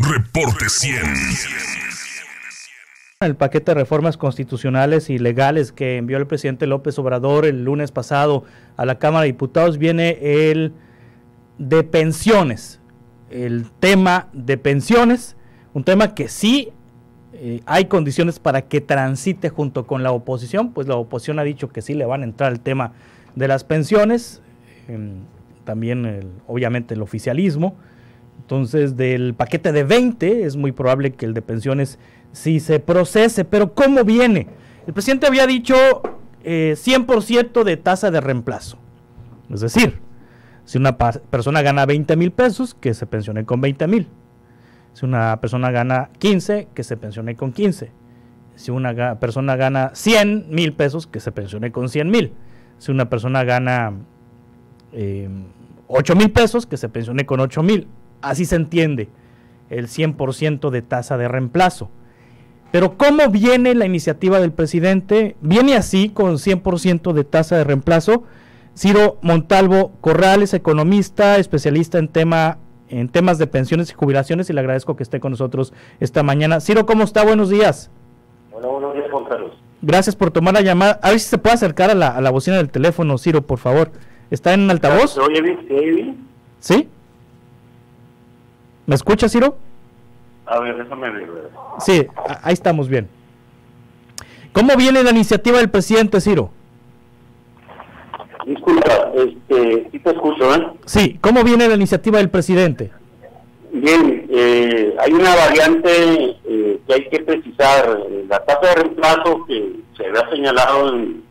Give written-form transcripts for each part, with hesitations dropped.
Reporte 100. El paquete de reformas constitucionales y legales que envió el presidente López Obrador el lunes pasado a la Cámara de Diputados viene el de pensiones, el tema de pensiones, un tema que sí hay condiciones para que transite junto con la oposición, pues la oposición ha dicho que sí le van a entrar al tema de las pensiones, también obviamente el oficialismo. Entonces, del paquete de 20 es muy probable que el de pensiones sí se procese, pero ¿cómo viene? El presidente había dicho 100% de tasa de reemplazo, es decir, si una persona gana 20,000 pesos, que se pensione con 20,000. Si una persona gana 15, que se pensione con 15. Si una persona gana 100,000 pesos, que se pensione con 100,000. Si una persona gana 8,000 pesos, que se pensione con 8,000. Así se entiende el 100% de tasa de reemplazo. Pero ¿cómo viene la iniciativa del presidente? Viene así, con 100% de tasa de reemplazo. Ciro Montalvo Corrales, economista, especialista en temas de pensiones y jubilaciones, y le agradezco que esté con nosotros esta mañana. Ciro, ¿cómo está? Buenos días. Hola, buenos días, Juan Carlos. Gracias por tomar la llamada. A ver si se puede acercar a la bocina del teléfono, Ciro, por favor. ¿Está en altavoz? ¿Se oye bien? ¿Se oye bien? ¿Sí? ¿Me escucha, Ciro? A ver, déjame ver. Sí, ahí estamos bien. ¿Cómo viene la iniciativa del presidente, Ciro? Disculpa, sí te escucho, ¿eh? Sí, ¿cómo viene la iniciativa del presidente? Bien, hay una variante que hay que precisar. La tasa de reemplazo que se había señalado en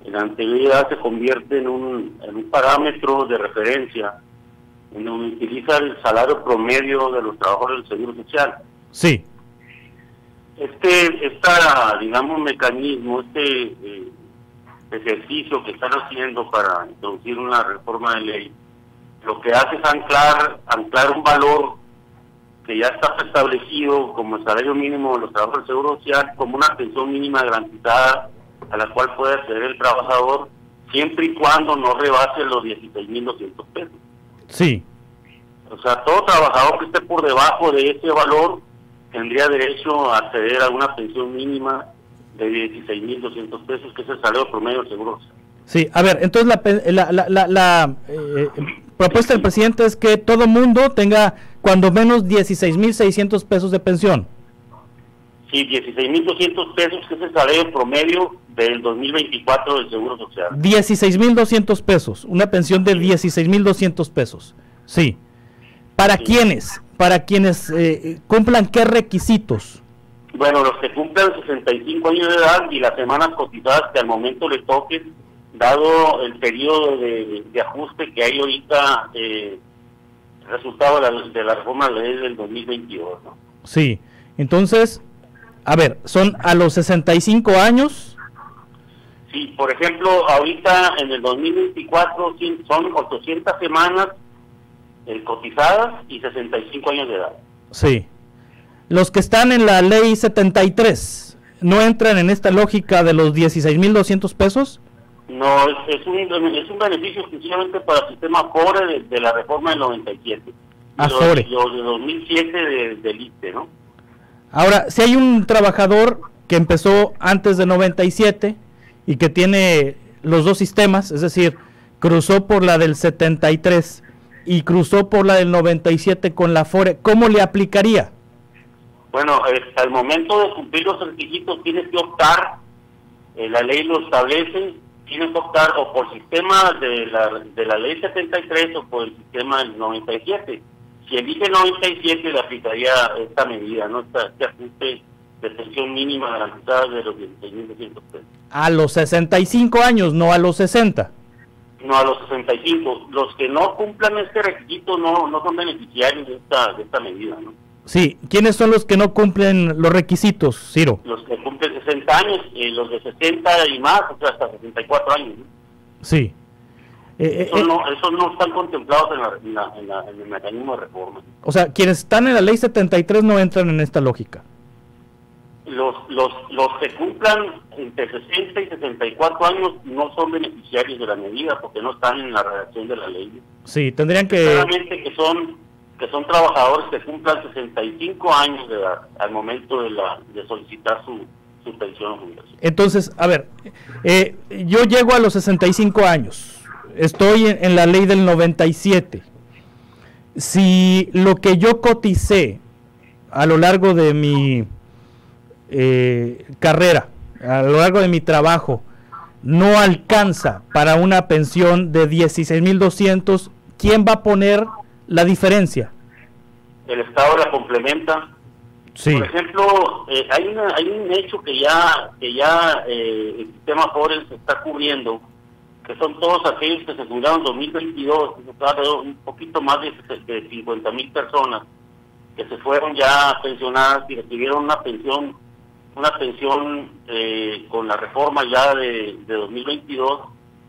la anterioridad se convierte en un parámetro de referencia en donde utiliza el salario promedio de los trabajadores del Seguro Social. Sí. Digamos, mecanismo, ejercicio que están haciendo para introducir una reforma de ley, lo que hace es anclar un valor que ya está establecido como el salario mínimo de los trabajadores del Seguro Social, como una pensión mínima garantizada a la cual puede acceder el trabajador siempre y cuando no rebase los 16,200 pesos. Sí. O sea, todo trabajador que esté por debajo de ese valor tendría derecho a acceder a una pensión mínima de 16,200 pesos, que es el salario promedio del Seguro Social. Sí, a ver, entonces la propuesta del presidente es que todo mundo tenga cuando menos 16,600 pesos de pensión. Sí, 16,200 pesos, que es el salario promedio del 2024 del Seguro Social. 16,200 pesos, una pensión de 16,200 pesos. Sí. ¿Para quiénes? Para quienes cumplan qué requisitos. Bueno, los que cumplan 65 años de edad y las semanas cotizadas que al momento le toquen, dado el periodo de ajuste que hay ahorita, resultado de la reforma de la ley del 2022, ¿no? Sí, entonces, a ver, ¿son a los 65 años? Sí, por ejemplo, ahorita en el 2024 son 800 semanas cotizadas y 65 años de edad. Sí. Los que están en la ley 73, ¿no entran en esta lógica de los 16,200 pesos? No, es un beneficio exclusivamente para el sistema Afore de la reforma del 97. Afore. Los de 2007 del ISSSTE, ¿no? Ahora, si hay un trabajador que empezó antes de 97 y que tiene los dos sistemas, es decir, cruzó por la del 73 y cruzó por la del 97 con la Afore, ¿cómo le aplicaría? Bueno, al momento de cumplir los requisitos tienes que optar, la ley lo establece, tienes que optar o por sistema de la ley 73 o por el sistema del 97. Si elige el 97 le aplicaría esta medida, ¿no? Este ajuste de pensión mínima garantizada de los 16,200 pesos. A los 65 años, no a los 60. No, a los 65. Los que no cumplan este requisito no son beneficiarios de esta medida, ¿no? Sí, ¿quiénes son los que no cumplen los requisitos, Ciro? Los que cumplen 60 años, los de 60 y más, o sea, hasta 64 años, ¿no? Sí. Esos no están contemplados en el mecanismo de reforma. O sea, quienes están en la ley 73 no entran en esta lógica. Los que cumplan entre 60 y 64 años no son beneficiarios de la medida porque no están en la redacción de la ley. Sí, tendrían que... Claramente que son que son trabajadores que cumplan 65 años de edad al momento de solicitar su pensión o jubilación. Entonces, a ver, yo llego a los 65 años, estoy en la ley del 97. Si lo que yo coticé a lo largo de mi carrera, a lo largo de mi trabajo, no alcanza para una pensión de 16,200, ¿quién va a poner la diferencia? El Estado la complementa. Sí. Por ejemplo, hay un hecho que ya el sistema Afore se está cubriendo, que son todos aquellos que se jubilaron en 2022, un poquito más de 50,000 personas que se fueron ya pensionadas y recibieron una pensión con la reforma ya de 2022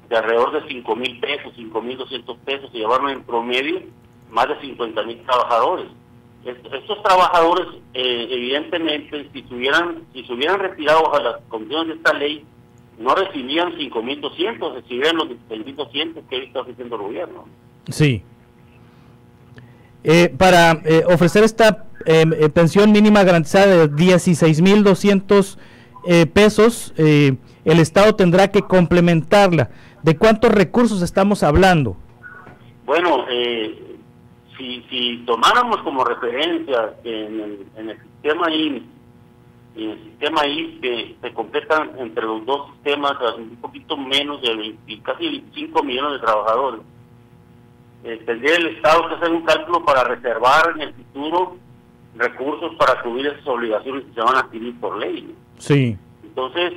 de alrededor de 5,000 pesos, 5,200 pesos, se llevaron en promedio más de 50,000 trabajadores. Estos trabajadores, evidentemente, si se hubieran retirado a las condiciones de esta ley, no recibían 5,200, recibían los 16,200 que está ofreciendo el gobierno. Sí. Para ofrecer esta pensión mínima garantizada de 16,200 pesos, el Estado tendrá que complementarla. ¿De cuántos recursos estamos hablando? Bueno, si tomáramos como referencia en el sistema IMSS y en el sistema ISSSTE, que se completan entre los dos sistemas un poquito menos de casi 25 millones de trabajadores, tendría el Estado que hacer un cálculo para reservar en el futuro recursos para cubrir esas obligaciones que se van a adquirir por ley, ¿no? Sí. Entonces,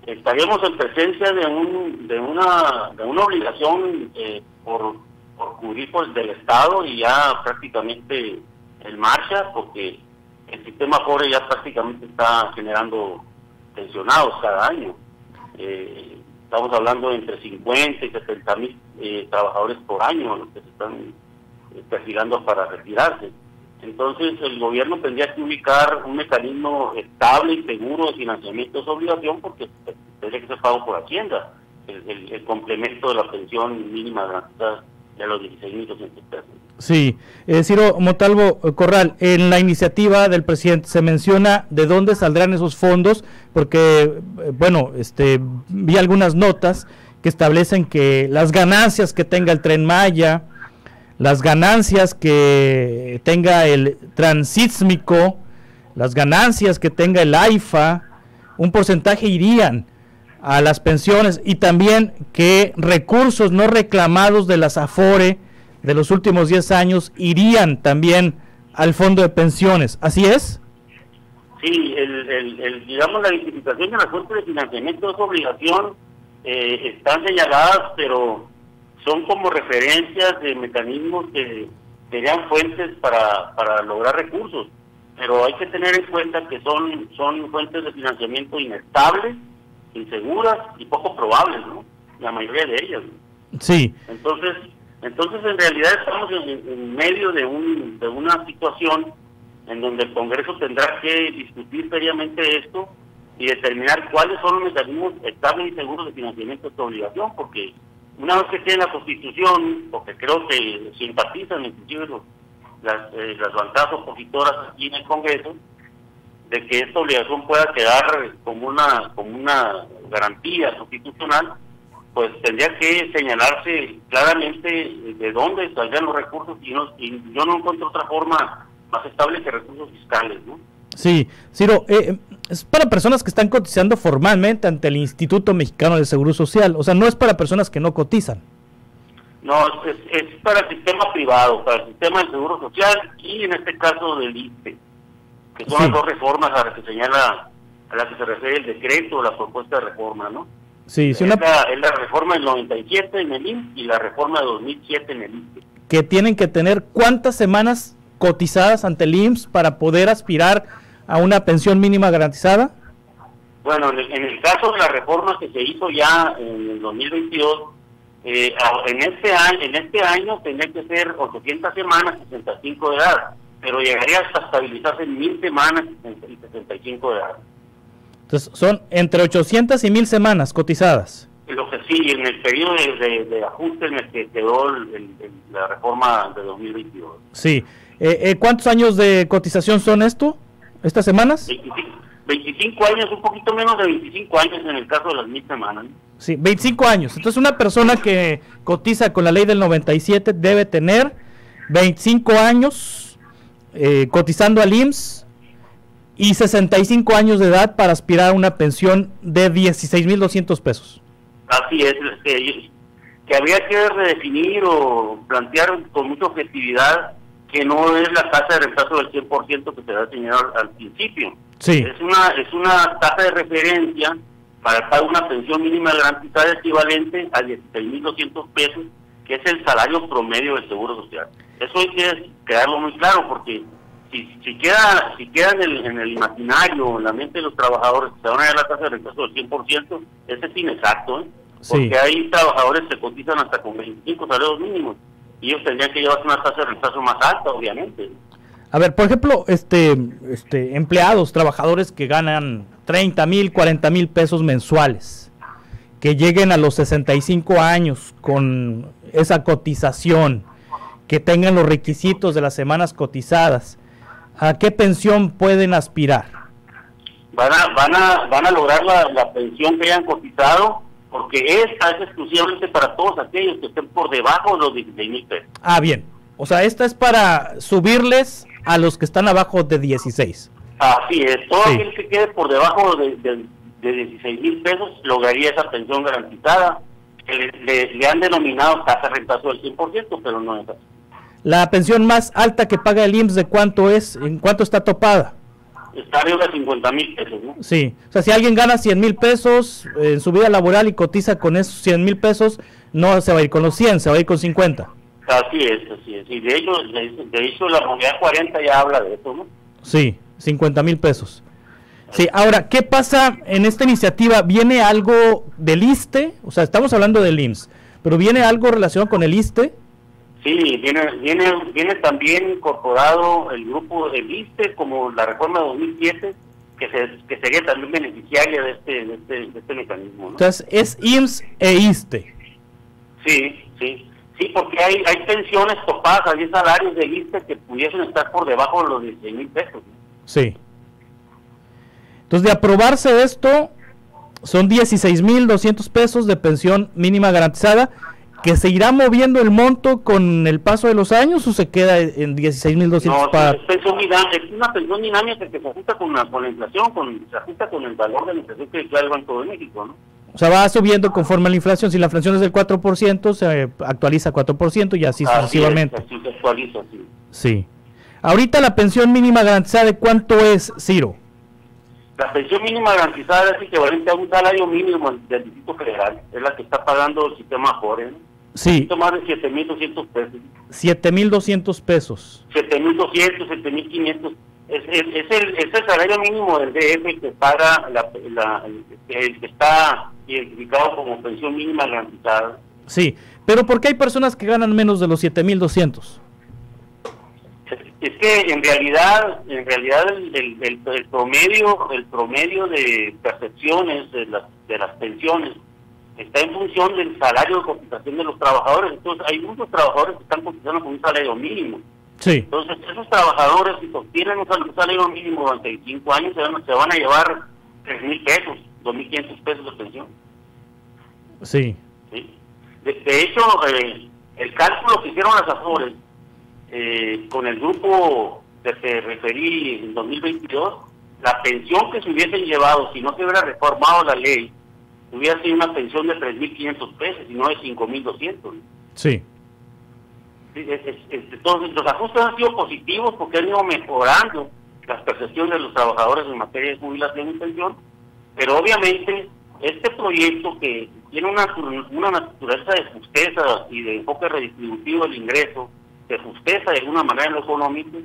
estaríamos en presencia de una obligación por cubrir del Estado y ya prácticamente en marcha, porque el sistema Afore ya prácticamente está generando pensionados cada año. Estamos hablando de entre 50 y 70,000 trabajadores por año los que se están perfilando para retirarse. Entonces el gobierno tendría que ubicar un mecanismo estable y seguro de financiamiento de esa obligación, porque tendría que ser pago por Hacienda, el complemento de la pensión mínima garantizada de los 16,200 pesos. Sí, Ciro Montalvo Corral, en la iniciativa del presidente se menciona de dónde saldrán esos fondos, porque, bueno, vi algunas notas que establecen que las ganancias que tenga el Tren Maya, las ganancias que tenga el Transísmico, las ganancias que tenga el AIFA, un porcentaje irían a las pensiones, y también que recursos no reclamados de las Afore de los últimos 10 años irían también al fondo de pensiones. ¿Así es? Sí, digamos, la identificación de las fuentes de financiamiento de esa obligación están señaladas, pero son como referencias de mecanismos que serían fuentes para lograr recursos, pero hay que tener en cuenta que son fuentes de financiamiento inestables, inseguras y poco probables, ¿no? La mayoría de ellas, ¿no? Sí. Entonces en realidad estamos en medio de una situación en donde el Congreso tendrá que discutir seriamente esto y determinar cuáles son los mecanismos estables y seguros de financiamiento de esta obligación, porque una vez que esté en la Constitución, porque creo que simpatizan inclusive las bancadas opositoras aquí en el Congreso, de que esta obligación pueda quedar como una garantía constitucional, pues tendría que señalarse claramente de dónde saldrían los recursos, y yo no encuentro otra forma más estable que recursos fiscales, ¿no? Sí, Ciro, es para personas que están cotizando formalmente ante el Instituto Mexicano de Seguro Social, o sea, no es para personas que no cotizan. No, es para el sistema privado, para el sistema del Seguro Social y en este caso del ISSSTE, que son las dos reformas a las que señala, a las que se refiere el decreto o la propuesta de reforma, ¿no? Sí, es la reforma del 97 en el IMSS y la reforma de 2007 en el ISSSTE. Que tienen que tener ¿cuántas semanas cotizadas ante el IMSS para poder aspirar a una pensión mínima garantizada? Bueno, en el caso de la reforma que se hizo ya en el 2022, en este año tendría que ser 800 semanas, 65 de edad, pero llegaría hasta estabilizarse en 1,000 semanas y 65 de edad. Entonces son entre 800 y 1,000 semanas cotizadas. Lo que sí, en el periodo de ajuste en el que quedó la reforma de 2022. Sí. ¿Cuántos años de cotización son estas semanas? 25 años, un poquito menos de 25 años en el caso de las 1000 semanas. Sí, 25 años. Entonces una persona que cotiza con la ley del 97 debe tener 25 años cotizando al IMSS y 65 años de edad para aspirar a una pensión de 16,200 pesos. Así es, que habría que redefinir o plantear con mucha objetividad que no es la tasa de reemplazo del 100% que se da señalado al principio. Sí. Es una tasa de referencia para pagar una pensión mínima garantizada equivalente a 16,200 pesos, que es el salario promedio del Seguro Social. Eso hay que quedarlo muy claro, porque si queda en el imaginario, en la mente de los trabajadores, que se van a dar la tasa de reemplazo del 100%, ese es inexacto, porque Sí. hay trabajadores que cotizan hasta con 25 salarios mínimos, y ellos tendrían que llevarse una tasa de reemplazo más alta, obviamente. A ver, por ejemplo, empleados, trabajadores que ganan 30,000, 40,000 pesos mensuales, que lleguen a los 65 años con esa cotización, que tengan los requisitos de las semanas cotizadas, ¿a qué pensión pueden aspirar? Van a lograr la pensión que hayan cotizado, porque esta es exclusivamente para todos aquellos que estén por debajo de los 16,000 pesos. Ah, bien. O sea, esta es para subirles a los que están abajo de 16. Así es. Todo Sí. aquel que quede por debajo de 16,000 pesos lograría esa pensión garantizada, que le han denominado tasa de reemplazo del 100%, pero no es así. La pensión más alta que paga el IMSS, ¿de cuánto es? ¿En cuánto está topada? Está arriba de 50,000 pesos, ¿no? Sí, o sea, si alguien gana 100,000 pesos en su vida laboral y cotiza con esos 100,000 pesos, no se va a ir con los 100, se va a ir con 50. Así es, así es. Y de hecho la Unidad 40 ya habla de eso, ¿no? Sí, 50,000 pesos. Sí, ahora, ¿qué pasa en esta iniciativa? ¿Viene algo del ISSSTE? O sea, estamos hablando del IMSS, pero ¿viene algo relacionado con el ISSSTE? Sí, viene también incorporado el grupo del ISSSTE, como la reforma de 2007, que sería también beneficiaria de este mecanismo, ¿no? Entonces, es IMSS e ISSSTE. Sí, porque hay pensiones topadas, hay salarios de ISSSTE que pudiesen estar por debajo de los 16,000 pesos, ¿no? Sí. Entonces, de aprobarse esto, son 16,200 pesos de pensión mínima garantizada, que se irá moviendo el monto con el paso de los años, o se queda en 16,200 No, para... es una pensión dinámica que se ajusta con la inflación, se ajusta con el valor de la inflación que declara el Banco de México, ¿no? O sea, va subiendo conforme a la inflación. Si la inflación es del 4%, se actualiza 4% y así sucesivamente. Así se actualiza, sí. Sí. Ahorita la pensión mínima garantizada, ¿de cuánto es, Ciro? La pensión mínima garantizada es equivalente a un salario mínimo del Distrito Federal, es la que está pagando el sistema Afore, ¿no? Sí. Un poquito más de 7,200 pesos. 7,200 pesos. 7,200, 7,500. Es el salario mínimo del DF que paga el que está identificado como pensión mínima garantizada. Sí, pero ¿por qué hay personas que ganan menos de los 7,200? Es que en realidad el promedio de percepciones de las pensiones está en función del salario de cotización de los trabajadores. Entonces hay muchos trabajadores que están cotizando con un salario mínimo. Sí. Entonces esos trabajadores, si obtienen un salario mínimo durante 25 años, se van a llevar 3,000 pesos, 2,500 pesos de pensión. Sí. ¿Sí? De hecho, el cálculo que hicieron las Afores con el grupo que te referí en 2022, la pensión que se hubiesen llevado si no se hubiera reformado la ley hubiera sido una pensión de 3,500 pesos y no de 5,200. Sí. Entonces los ajustes han sido positivos porque han ido mejorando las percepciones de los trabajadores en materia de jubilación y pensión, pero obviamente este proyecto, que tiene una naturaleza de justeza y de enfoque redistributivo del ingreso, de justeza de alguna manera en lo económico,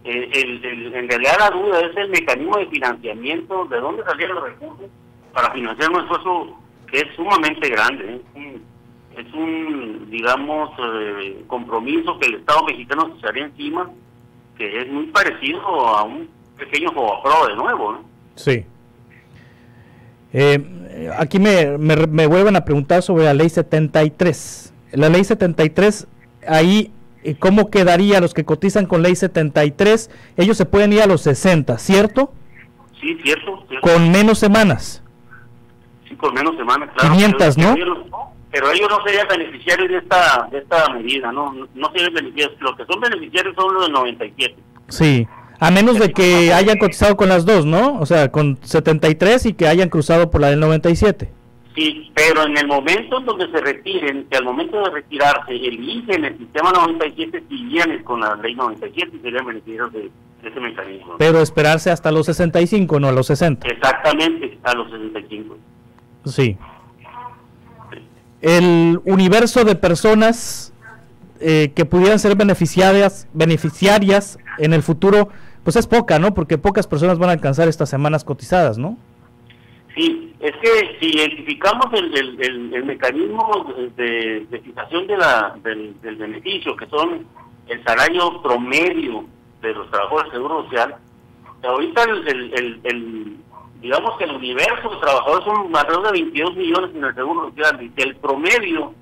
en realidad la duda es el mecanismo de financiamiento, de dónde salían los recursos para financiar un esfuerzo que es sumamente grande, es un digamos, compromiso que el Estado mexicano se haría encima, que es muy parecido a un pequeño Fobaproa de nuevo, ¿no? Sí. Aquí me vuelven a preguntar sobre la ley 73. La ley 73, ahí, ¿cómo quedaría los que cotizan con ley 73? Ellos se pueden ir a los 60, ¿cierto? Sí, cierto. Con menos semanas. Sí, con menos semanas, claro. 500, ¿no? Pero ellos no serían beneficiarios de esta medida, ¿no? No serían beneficiarios. Los que son beneficiarios son los de 97. Sí, a menos de que hayan cotizado con las dos, ¿no? O sea, con 73 y que hayan cruzado por la del 97. Sí, pero en el momento en donde se retiren, que al momento de retirarse eligen el sistema 97, si vienes con la ley 97 y serían beneficiarios de ese mecanismo. Pero esperarse hasta los 65, no a los 60. Exactamente, a los 65. Sí. El universo de personas que pudieran ser beneficiarias en el futuro, pues es poca, ¿no? Porque pocas personas van a alcanzar estas semanas cotizadas, ¿no? Sí, es que si identificamos el mecanismo de fijación del beneficio, que son el salario promedio de los trabajadores del Seguro Social, ahorita digamos que el universo de trabajadores son alrededor de 22 millones en el Seguro Social, y que el promedio,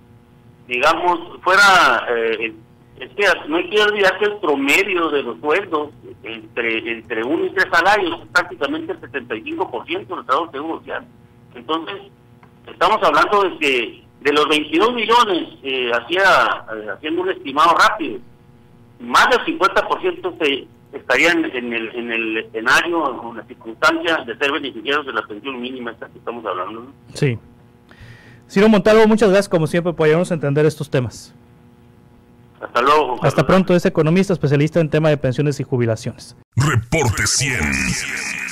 digamos, fuera... es que no hay que olvidar que el promedio de los sueldos entre 1 y 3 salarios es prácticamente el 75% del trabajo del Seguro Social. Entonces, estamos hablando de que de los 22 millones, haciendo un estimado rápido, más del 50% estarían en el escenario o en la circunstancia de ser beneficiarios de la pensión mínima esta que estamos hablando, ¿no? Sí. Ciro Montalvo, muchas gracias como siempre por ayudarnos a entender estos temas. Hasta luego. Hasta pronto. Es economista especialista en tema de pensiones y jubilaciones. Reporte 100.